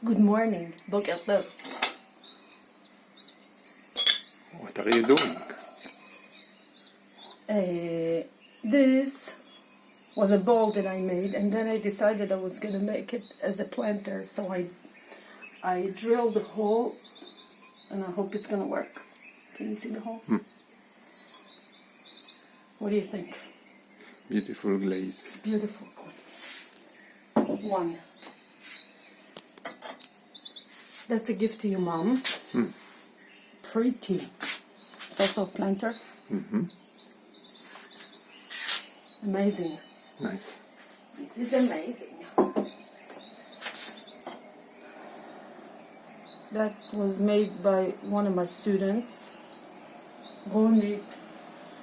Good morning. Boker tov. What are you doing? This was a bowl that I made, and then I decided I was going to make it as a planter. So I drilled a hole, and I hope it's going to work. Can you see the hole? What do you think? Beautiful glaze. Beautiful glaze. One. That's a gift to you, Mom. Pretty. It's also a planter. Amazing. Nice. This is amazing. That was made by one of my students. Really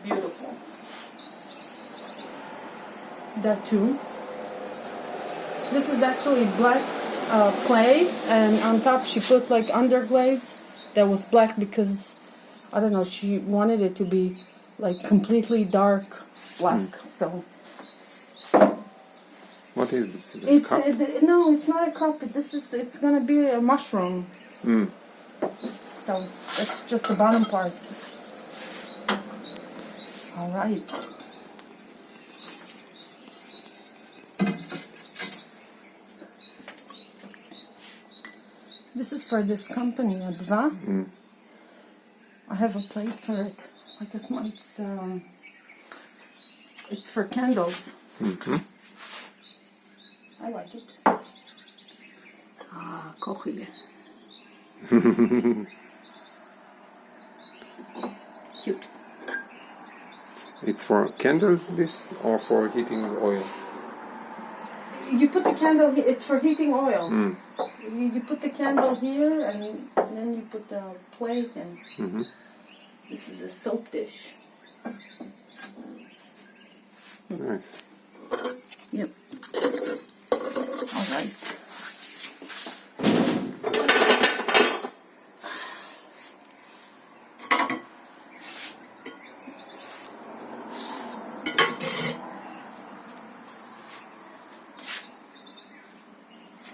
beautiful. That too. This is actually black clay, and on top she put like underglaze that was black because, I don't know, she wanted it to be like completely dark black. So What is this? Is it a cup? No, it's not a cup. It's gonna be a mushroom. So that's just the bottom part. All right. This is for this company, Adva. I have a plate for it. I guess it's for candles. I like it. Kochile. Cute. It's for candles, this, or for heating oil? You put the candle here, it's for heating oil. You put the candle here, and then you put the plate, and this is a soap dish. Nice. Yep. All right.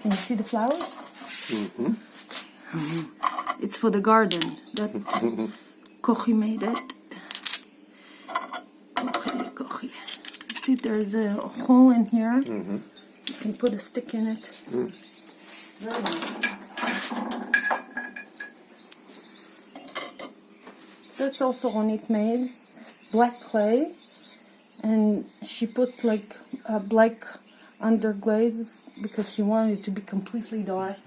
Can you see the flowers? It's for the garden. That Kochi made it. Kochi. See, there's a hole in here. You can put a stick in it. It's very nice. That's also Ronit made. Black clay. And she put like black underglazes because she wanted it to be completely dark.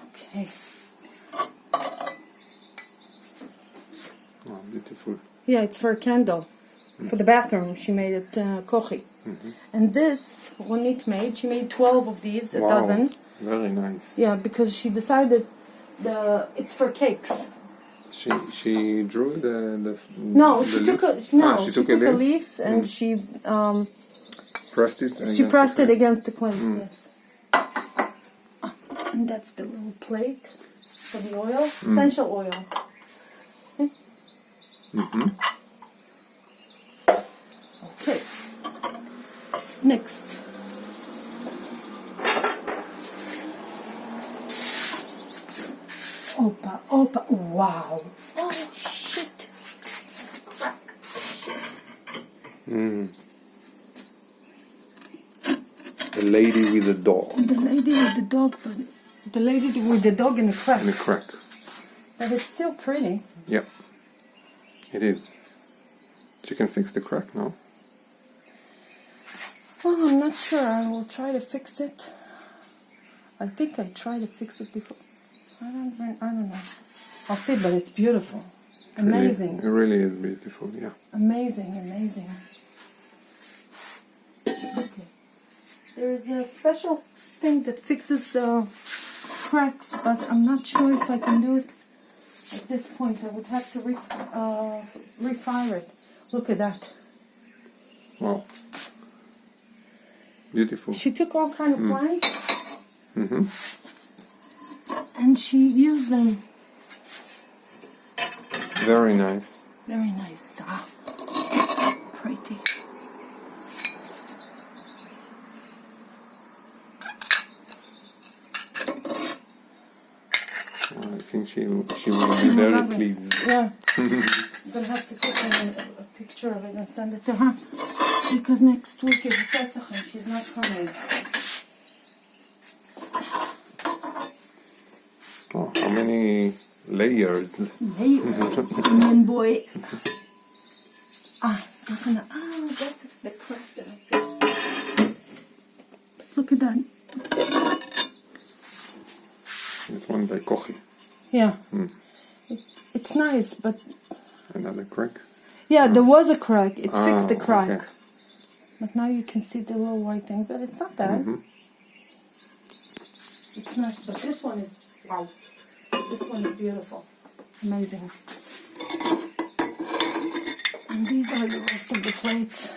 Okay. Oh, beautiful. Yeah, it's for a candle. For the bathroom, she made it kochi. And this, Ronit made, she made 12 of these, a dozen. Very nice. Yeah, because she decided it's for cakes. She drew the No, the she took leaf? she took a leaf and she pressed it. she pressed it against the clay. Yes. And that's the little plate for the oil, essential oil. Okay. Next. Opa, wow. Oh, shit. It's a crack. The lady with the dog. The lady with the dog, the lady with the dog in a crack. In a crack. But it's still pretty. Yeah. It is. She can fix the crack now. Well, I'm not sure. I will try to fix it. I think I tried to fix it before. I don't know. I'll see, but it's beautiful. Amazing. It really is beautiful, yeah. Amazing. Okay. There's a special thing that fixes cracks, but I'm not sure if I can do it at this point. I would have to refire it. Look at that. Wow. Beautiful. She took all kind of planks. And she used them. Very nice. Very nice. Pretty. think she will be very love it. pleased. Yeah. I'm gonna have to take a picture of it and send it to her because next week is Pesach and she's not coming. Oh, how many layers? Layers, man, boy. That's the crack that I fixed. Look at that. This one by Kochi. Yeah. It's nice, but Another crack. yeah, there was a crack. It fixed the crack. Okay. But now you can see the little white thing, but it's not bad. It's nice, but this one is, wow. This one is beautiful. Amazing. And these are the rest of the plates.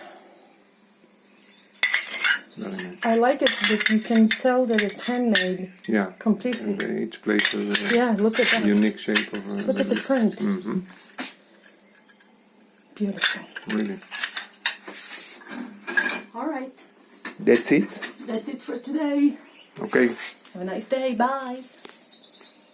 Very nice. I like it that you can tell that it's handmade. Yeah. Completely. And each place has a Yeah, look at that. unique shape of Look at the print. Mm-hmm. Beautiful. Really. All right. That's it? That's it for today. Okay. Have a nice day. Bye.